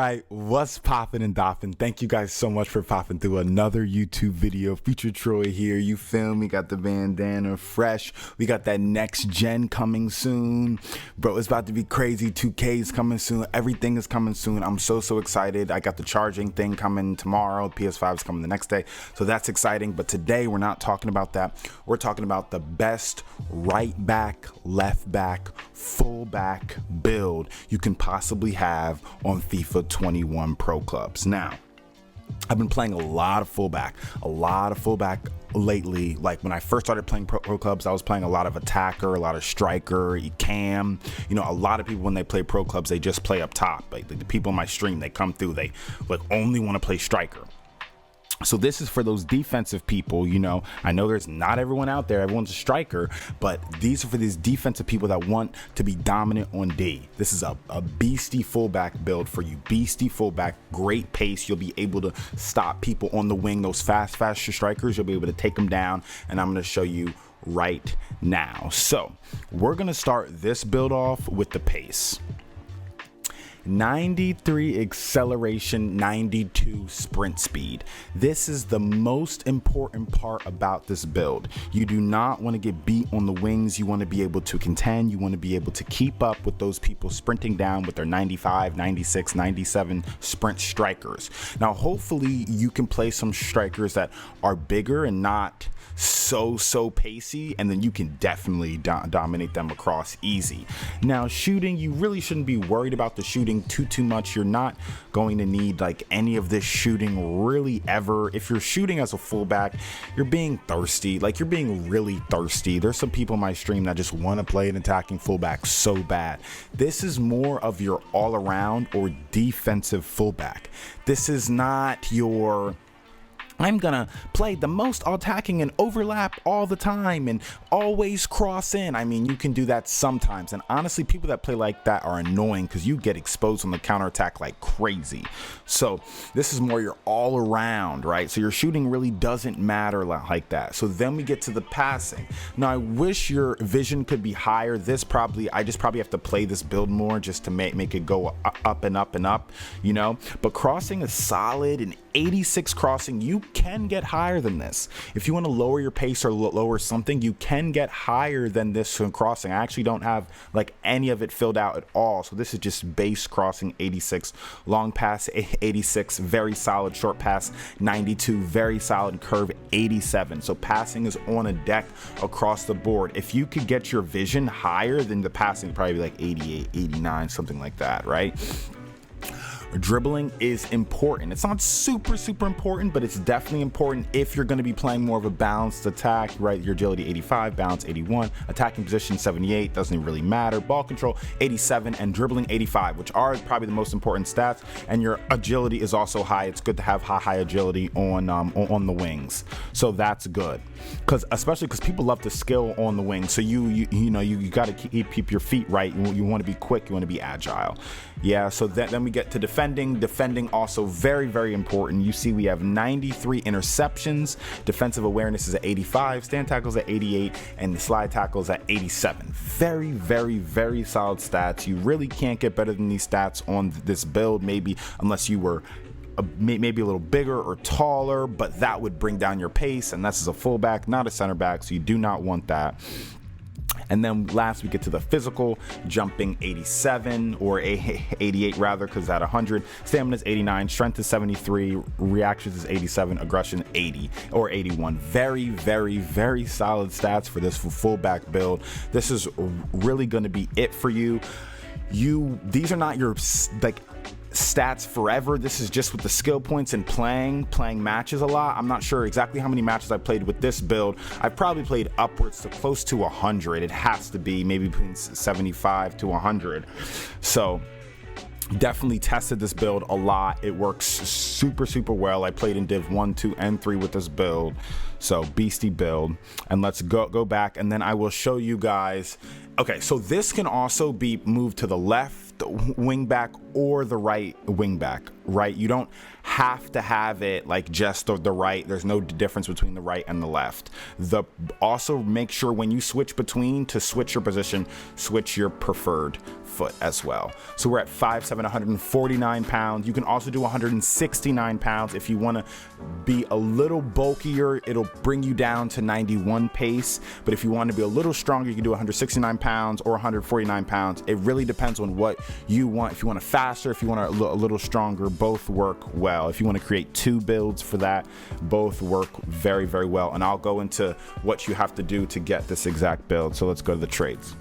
Alright, what's poppin' and doffin'? Thank you guys so much for popping through another YouTube video. Future Troy here, you feel me? Got the bandana fresh. We got that next gen coming soon. Bro, it's about to be crazy. 2K is coming soon. Everything is coming soon. I'm so excited. I got the charging thing coming tomorrow. PS5 is coming the next day. So that's exciting. But today we're not talking about that. We're talking about the best right back, left back, fullback build you can possibly have on FIFA 21 Pro Clubs. Now, I've been playing a lot of fullback lately. Like when I first started playing pro clubs, I was playing a lot of attacker, a lot of striker, cam. You know, a lot of people when they play pro clubs, they just play up top. Like the people in my stream, they come through, they like only want to play striker. So this is for those defensive people. You know, I know there's not everyone out there, everyone's a striker, but these are for these defensive people that want to be dominant on D. This is a beastie fullback build for you. Beastie fullback, great pace. You'll be able to stop people on the wing, those fast strikers. You'll be able to take them down, and I'm going to show you right now. So we're going to start this build off with the pace. 93 acceleration, 92 sprint speed. This is the most important part about this build. You do not want to get beat on the wings. You want to be able to contend. You want to be able to keep up with those people sprinting down with their 95, 96, 97 sprint strikers. Now, hopefully you can play some strikers that are bigger and not so pacey, and then you can definitely dominate them across easy. Now, shooting, you really shouldn't be worried about the shooting too much. You're not going to need like any of this shooting really ever. If you're shooting as a fullback, you're being thirsty. Like, you're being really thirsty. There's some people in my stream that just want to play an attacking fullback so bad. This is more of your all-around or defensive fullback. This is not your I'm gonna play the most attacking and overlap all the time and always cross in. I mean, you can do that sometimes, and honestly, people that play like that are annoying because you get exposed on the counterattack like crazy. So this is more your all around, right? So your shooting really doesn't matter like that. So then we get to the passing. Now, I wish your vision could be higher. I just probably have to play this build more just to make it go up and up and up, you know? But crossing is solid, and 86 crossing, you can get higher than this. If you want to lower your pace or lower something, you can get higher than this in crossing. I actually don't have like any of it filled out at all. So this is just base crossing 86, long pass 86, very solid, short pass 92, very solid, curve 87. So passing is on a deck across the board. If you could get your vision higher, then the passing would probably be like 88, 89, something like that, right? Dribbling is important. It's not super important, but it's definitely important if you're going to be playing more of a balanced attack, right? Your agility 85, balance 81, attacking position 78, doesn't even really matter. Ball control 87 and dribbling 85, which are probably the most important stats. And your agility is also high. It's good to have high agility on the wings, so that's good. Especially because people love to skill on the wings. So you got to keep your feet right. You want to be quick. You want to be agile. Yeah. So then we get to defending also very important. You see we have 93 interceptions, defensive awareness is at 85, stand tackles at 88, and the slide tackles at 87. Very solid stats. You really can't get better than these stats on this build, maybe unless you were maybe a little bigger or taller, but that would bring down your pace, and this is a fullback, not a center back, so you do not want that. And then last we get to the physical, jumping 87 or 88 rather, because at 100, stamina is 89, strength is 73, reactions is 87, aggression 80 or 81. Very solid stats for this fullback build. This is really going to be it for you. These are not your like stats forever. This is just with the skill points and playing matches a lot. I'm not sure exactly how many matches I played with this build. I've probably played upwards to close to 100. It has to be maybe between 75 to 100. So definitely tested this build a lot. It works super well. I played in Div 1, 2, and 3 with this build. So beastie build. And let's go back, and then I will show you guys. Okay, so this can also be moved to the left wing back or the right wing back, right? You don't have to have it like just the right. There's no difference between the right and the left. Also make sure when you switch between, to switch your position, switch your preferred foot as well. So we're at 5'7", 149 pounds. You can also do 169 pounds if you want to be a little bulkier. It'll bring you down to 91 pace. But if you want to be a little stronger, you can do 169 pounds or 149 pounds. It really depends on what you want. If you want it faster, if you want a little stronger, both work well. If you want to create two builds for that, both work very, very well. And I'll go into what you have to do to get this exact build. So let's go to the trades.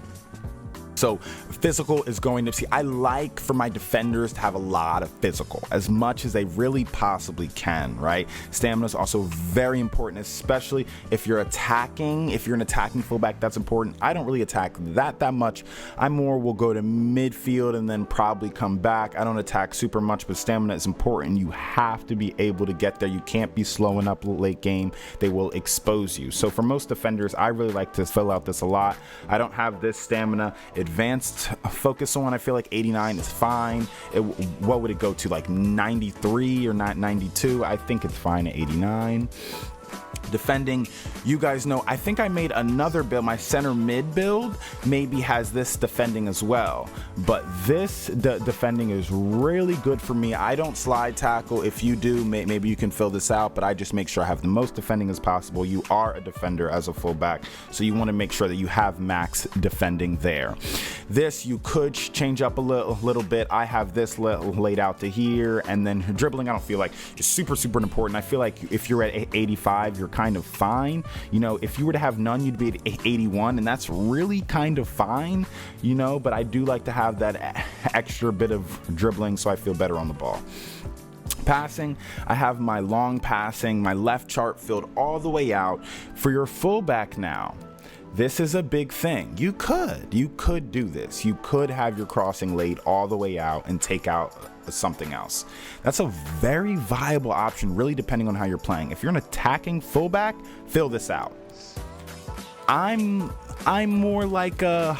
So physical is going to see, I like for my defenders to have a lot of physical, as much as they really possibly can, right? Stamina is also very important, especially if you're attacking. If you're an attacking fullback, that's important. I don't really attack that much. I more will go to midfield and then probably come back. I don't attack super much, but stamina is important. You have to be able to get there. You can't be slowing up late game. They will expose you. So for most defenders, I really like to fill out this a lot. I don't have this stamina advanced focus on. I feel like 89 is fine. What would it go to, like 93 or 92? I think it's fine at 89. Defending, you guys know, I think I made another build. My center mid build maybe has this defending as well, but this defending is really good for me. I don't slide tackle. If you do, maybe you can fill this out, but I just make sure I have the most defending as possible. You are a defender as a fullback, so you want to make sure that you have max defending there. This you could change up a little bit. I have this laid out to here, and then dribbling I don't feel like is super important. I feel like if you're at 85, you're kind of fine. You know, if you were to have none, you'd be at 81, and that's really kind of fine, you know, but I do like to have that extra bit of dribbling so I feel better on the ball. Passing, I have my long passing, my left chart filled all the way out. For your fullback now, this is a big thing. You could do this. You could have your crossing laid all the way out and take out something else. That's a very viable option, really depending on how you're playing. If you're an attacking fullback, fill this out. I'm more like a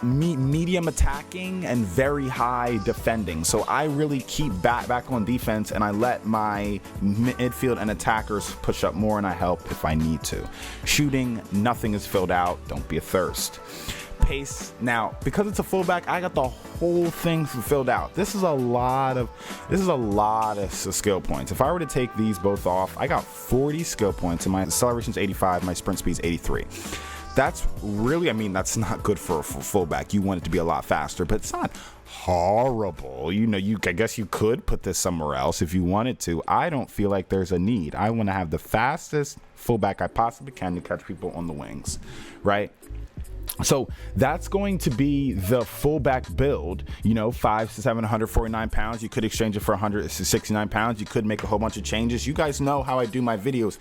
medium attacking and very high defending. So I really keep back on defense, and I let my midfield and attackers push up more, and I help if I need to. Shooting, nothing is filled out. Don't be a thirst. Pace, now because it's a fullback, I got the whole thing filled out. This is a lot of skill points. If I were to take these both off, I got 40 skill points, and my acceleration is 85, my sprint speed is 83. That's really, I mean, that's not good for a fullback. You want it to be a lot faster, but it's not horrible. You know, I guess you could put this somewhere else if you wanted to. I don't feel like there's a need. I want to have the fastest fullback I possibly can to catch people on the wings, right? So that's going to be the fullback build, you know, 5'7", 149 pounds. You could exchange it for 169 pounds. You could make a whole bunch of changes. You guys know how I do my videos.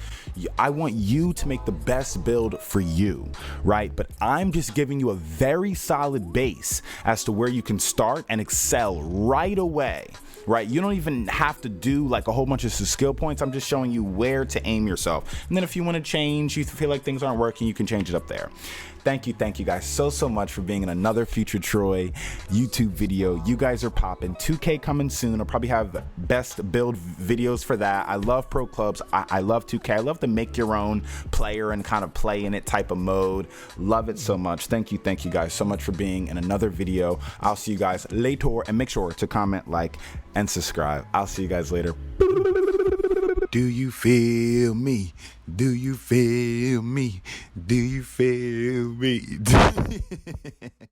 I want you to make the best build for you, right? But I'm just giving you a very solid base as to where you can start and excel right away. Right, you don't even have to do like a whole bunch of skill points. I'm just showing you where to aim yourself, and then if you want to change, you feel like things aren't working, you can change it up there. Thank you guys so much for being in another Future Troy YouTube video. You guys are popping. 2K coming soon. I'll probably have best build videos for that. I love pro clubs. I love 2K. I love to make your own player and kind of play in it type of mode. Love it so much. Thank you guys so much for being in another video. I'll see you guys later, and make sure to comment, like, and subscribe. I'll see you guys later. Do you feel me? Do you feel me? Do you feel me?